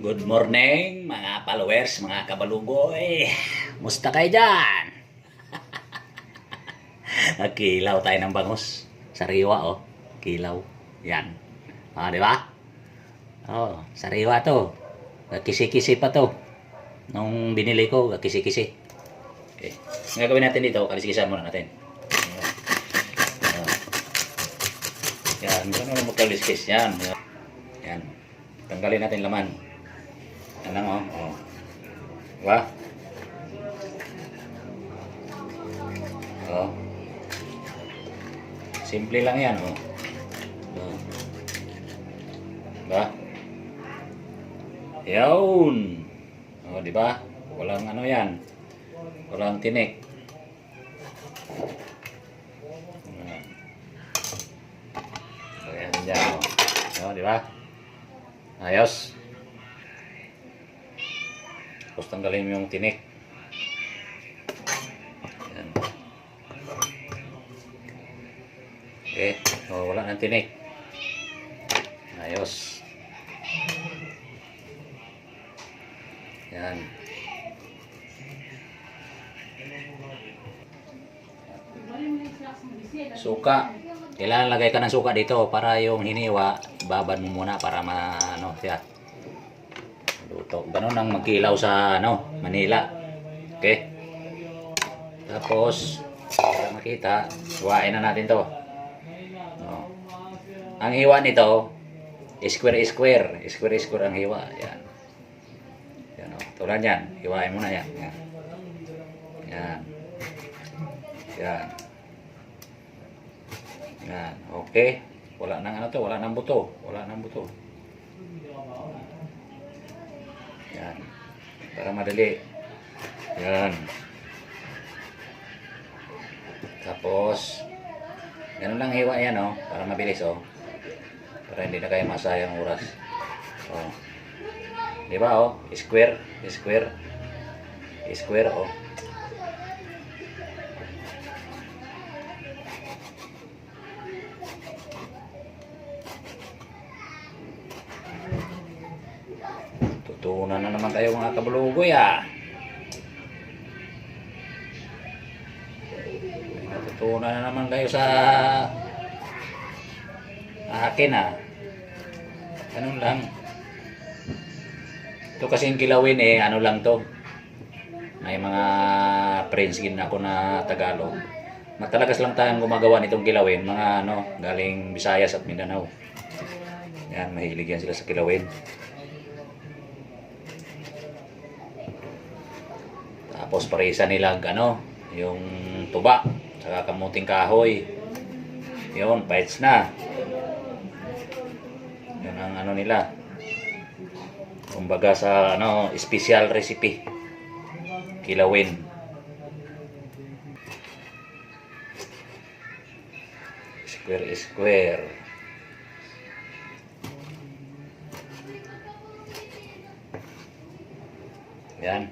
Good morning mga followers, mga kabalugoy. Musta kayo dyan? Nagkilaw tayo ng bangus. Sariwa oh. Kilaw. Yan. Di ba? Oh, sariwa to. Kisi-kisi pa to. Nung binili ko, kisi-kisi. Okay. Ang gagawin natin dito, kaliskisan muna natin. Yan. Ganun magkaliskis. Yan. Yan. Tanggalin natin laman. Yan lang oh. Oh. Diba? Oh. Simple lang yan oh. Oh. Diba? Yun. Oh, diba? Walang ano yan. Walang tinik. Ayan dyan oh. Oh, diba? Ayos. Tapos tanggalin mo yung tinik. Ayan. Okay. So, wala nang tinik. Ayos. Yan. Suka. Kailangan lagay ka ng suka dito para yung hiniwa, babad mo muna para ano siya. Luto. Ganun ang magkilaw sa Manila. Okay? Tapos, para makita, hiwain na natin to. Oh. Ang hiwa nito, square ang hiwa. Yan. Yan oh. Tulad yan. Hiwain mo na yan. Yan. Yan. Yan. Yan. Okay. Wala nang wala nang buto. Wala nang buto. Yan. Para madali. Yan. Tapos, ganun lang hiwa yan oh. Para mabilis oh. Para hindi na kayo masayang oras. Oh. Diba oh? Square oh. Tutunan na naman tayo mga kabulugoy ah. Natutunan na naman kayo sa akin ah. Ganun lang. Ito kasing kilawin ano lang to. May mga friends din ako na Tagalog. Matalagas lang tayong gumagawa nitong kilawin. Mga galing Visayas at Mindanao. Yan, mahilig yan sila sa kilawin. Tapos parisa nilang yung tuba, saka kamuting kahoy. Yun, bites na. Yan ang nila. Kumbaga sa special recipe. Kilawin. Square. Yan.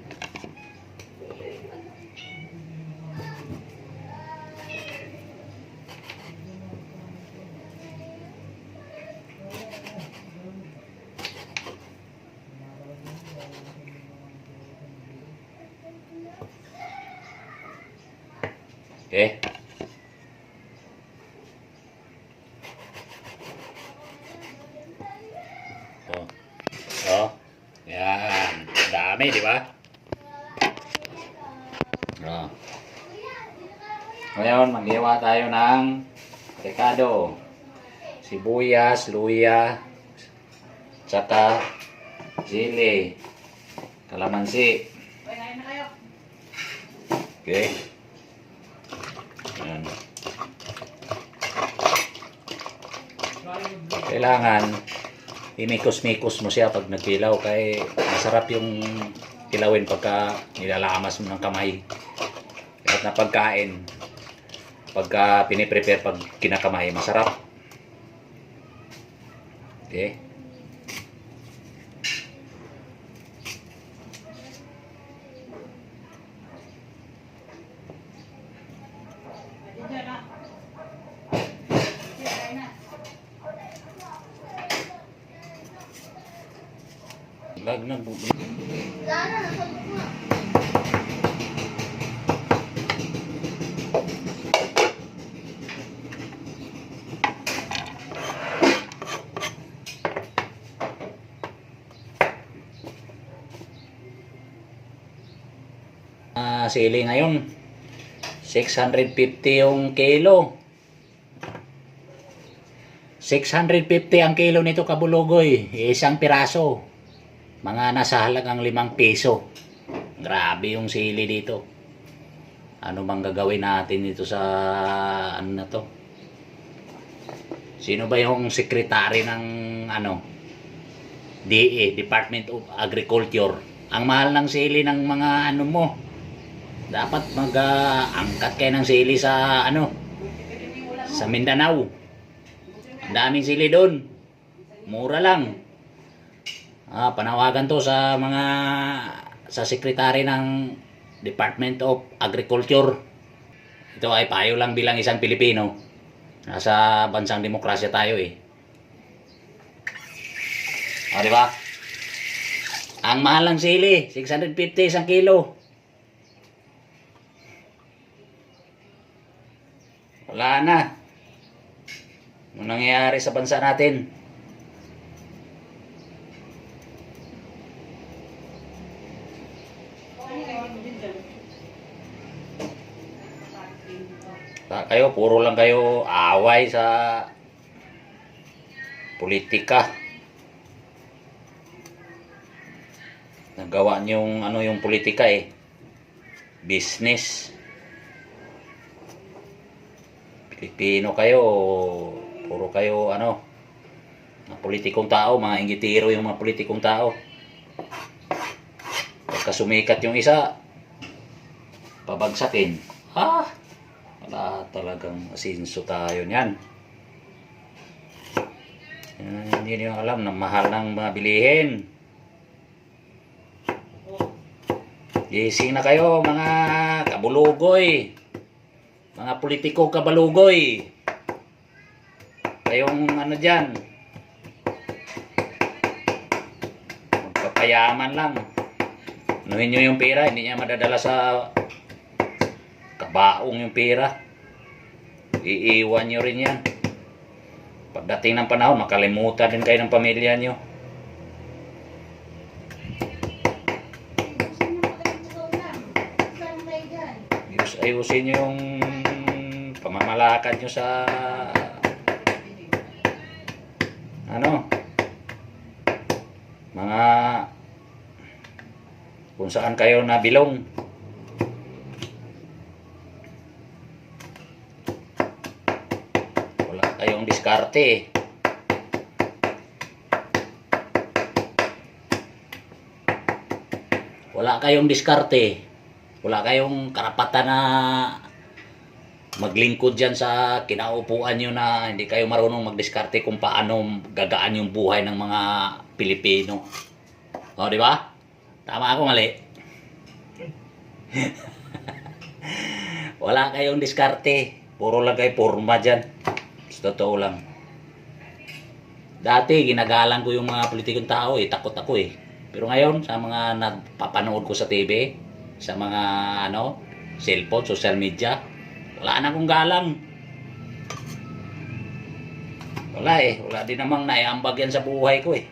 Okay. Oh. Yan. Dami, di ba? Oh. Ngayon, maghiwa tayo ng rekado. Sibuyas, luya, tsaka sili, kalamansi. Okay. Yan. Kailangan imikos-mikos mo siya pag nagkilaw kaya masarap yung kilawin pagka nilalamas mo ng kamay. At na pagkain pagka piniprepare pag kinakamay masarap. Okay. Lag na. Wala na, nasabot nga. Sili ngayon. 650 yung kilo. 650 ang kilo nito kabulugoy. Isang piraso. Mga nasa halagang 5 piso. Grabe yung sili dito. Ano bang gagawin natin dito sa ano na to? Sino ba yung sekretary ng ano? DA, Department of Agriculture. Ang mahal ng sili ng mga ano mo. Dapat mag-angkat kayo ng sili sa ano? Sa Mindanao. Daming sili doon. Mura lang. Panawagan to sa mga sa sekretary ng Department of Agriculture. Ito ay payo lang bilang isang Pilipino. Nasa bansang demokrasya tayo eh. O, di ba? Ang mahal ng sili, 650 isang kilo. Wala na. Anong nangyayari sa bansa natin? Kayo, puro lang kayo away sa politika. Nagawa niyo yung ano yung politika eh. Business. Pilipino kayo, puro kayo ano, mga politikong tao, mga inggitiro yung mga politikong tao. Pagka sumikat yung isa, pabagsakin. Wala talagang asinso tayo niyan. Hindi niyo alam na mahal ng mga bilihin. Gising na kayo mga kabulugoy. Mga politiko kabalugoy. Kayong ano dyan. Magpapayaman lang. Anuhin nyo yung pera, hindi niya madadala sa kabaong yung pera. Iiwan nyo rin yan. Pagdating ng panahon, makalimutan din kayo ng pamilya nyo. Ayusin nyo yung pamamalakad nyo sa ano mga kung saan kayo nabilong. Wala kayong diskarte. Wala kayong diskarte. Wala kayong karapatan na maglingkod dyan sa kinaupuan nyo na hindi kayo marunong magdiskarte kung paano gagaan yung buhay ng mga Pilipino. O, di ba? Tama ako, mali? Wala kayong diskarte. Puro lang kayo porma dyan. Totoo lang. Dati, ginagalang ko yung mga politikong tao eh. Takot ako eh. Pero ngayon, sa mga napapanood ko sa TV, sa mga ano, cellphone, social media, wala na akong galang. Wala eh. Wala din namang naiambag yan sa buhay ko eh.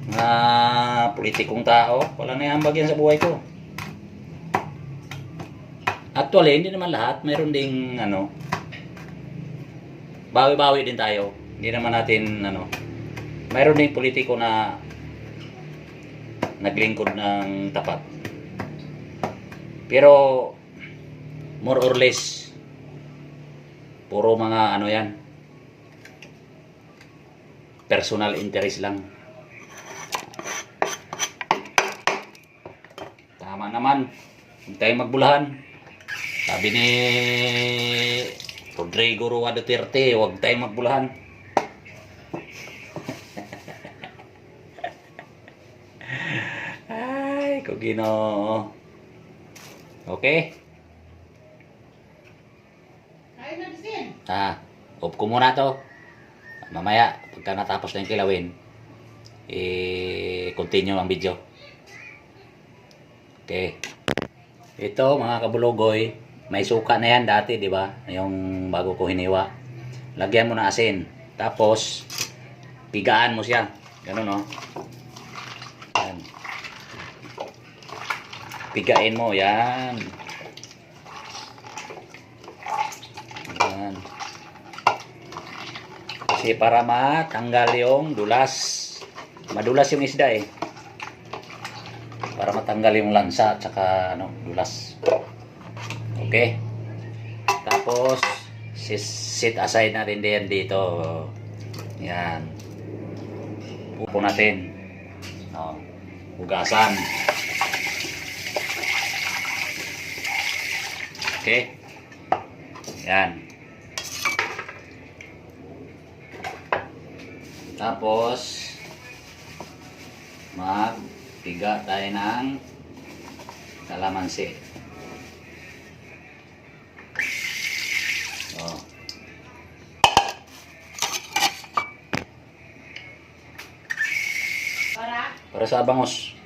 Mga politikong tao, wala naiambag yan sa buhay ko. Actually, hindi naman lahat. Mayroon ding ano, bawi-bawi din tayo. Hindi naman natin ano, mayroon ding politiko na naglingkod ng tapat. Pero more or less puro mga ano yan, personal interest lang. Tama naman, huwag tayong magbulahan. Sabi ni Rodrigo Roa Duterte, huwag tayong magbulahan. Ay, kung Ginoo. Okay? Kain na din. Off ko muna to. Mamaya, pagka natapos na yung kilawin, i-continue ang video. Okay. Ito mga kabulugoy, may suka na yan dati, di ba? Yung bago ko hiniwa. Lagyan mo ng asin. Tapos, pigaan mo siya. Ganun, no? Yan. Pigain mo, yan. Yan. Kasi para matanggal yung dulas. Madulas yung isda eh. Para matanggal yung lansa at saka dulas. Okay. Tapos sit aside natin din dito. Yan. Pupo natin. Hugasan. Okay. Yan. Tapos magpiga tayo ng kalamansi. Para sa bangos.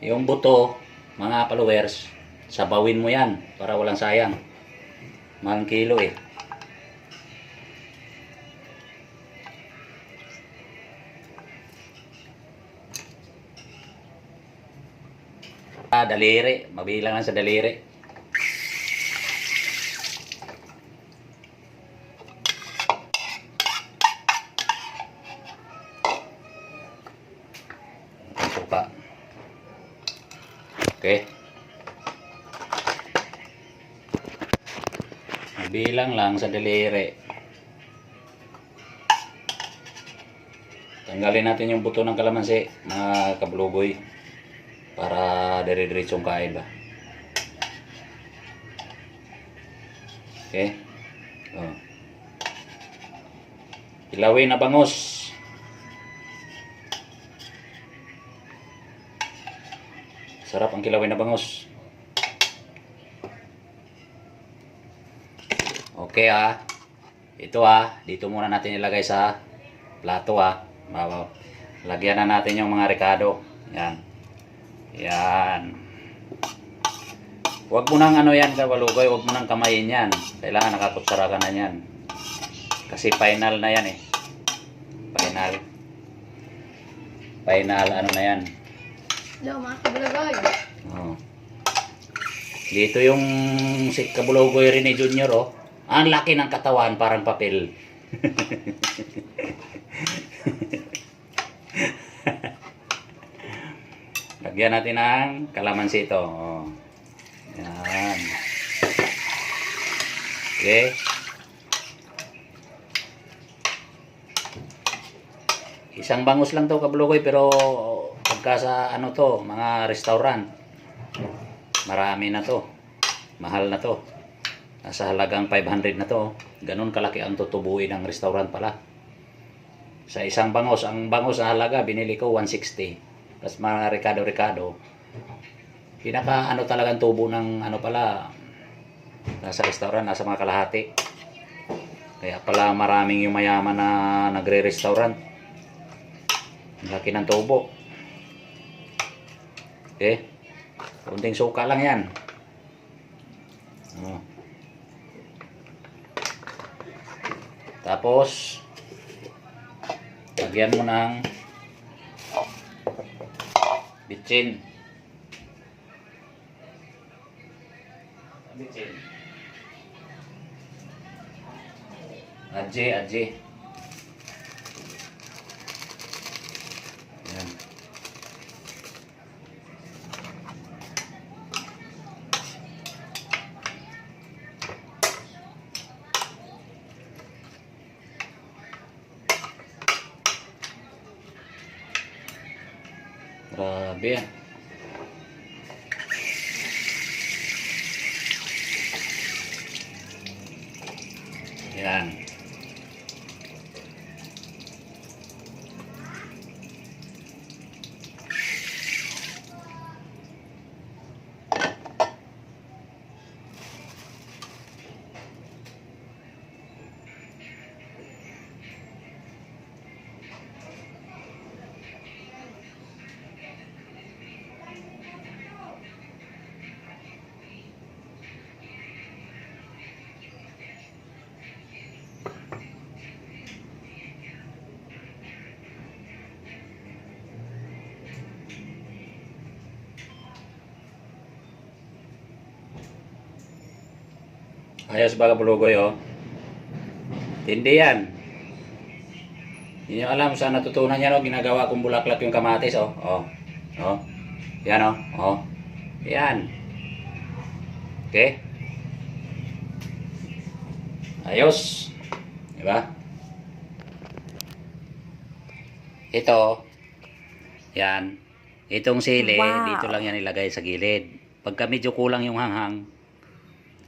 Yung buto, mga followers, sabawin mo yan para walang sayang. Mahal kilo eh. Daliri, mabilang lang sa daliri. Suka. Okay. Mabilang lang sa daliri. Tanggalin natin yung buto ng kalamansi, mga kabulugoy. Para dire-diretsong kain ba. Okay. Ilawin na bangus. Sarap ang kilawin na bangus. Okay Ito dito muna natin ilagay sa plato Lagyan na natin yung mga rekado. Yan. Yan. Huwag mo nang yan kabalugoy, huwag mo nang kamayin yan. Kailangan nakakutsara ka na yan. Kasi final na yan eh. Final na yan. Hello mga kabulugoy. Dito yung si kabulugoy rin ni Junior Ang laki ng katawan, parang papel. Lagyan natin ng kalamansi ito. Yan. Okay. Isang bangus lang to kabulugoy, pero pagka sa mga restaurant, marami na to. Mahal na to. Nasa halagang 500 na to. Ganun kalaki ang tutubuin ng restaurant pala. Sa isang bangus, ang bangus na halaga binili ko 160. Tapos mga rekado. Pinaka talagang tubo ng pala nasa restaurant, nasa mga kalahati. Kaya pala maraming yung mayaman na nagre-restaurant. Laki ng tubo. Okay. Kunting suka lang yan. Tapos lagyan mo ng bitsin. Adje. Yan. Grabe yan. Yan. Ayos ba kabulugoy, oh? Hindi yan. Hindi nyo alam saan natutunan yan, oh. Ginagawa kong bulaklak yung kamatis, oh. Oh. Oh. Yan, oh. Oh. Yan. Okay? Ayos. Diba? Ito. Yan. Itong sili, dito lang yan ilagay sa gilid. Pagka medyo kulang yung hanghang,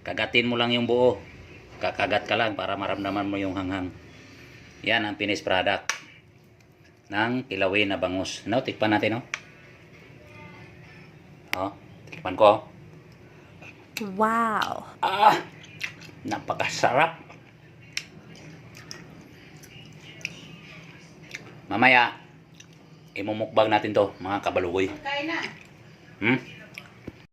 kagatin mo lang yung buo. Kakagat ka lang para maramdaman mo yung hanghang. Yan ang finished product ng kilawin na bangus. No, tikpan natin, no? Oh, tikpan ko. Wow. Ah! Napakasarap. Mamaya, imumukbang natin to, mga kabalugoy. Kain na. Hmm?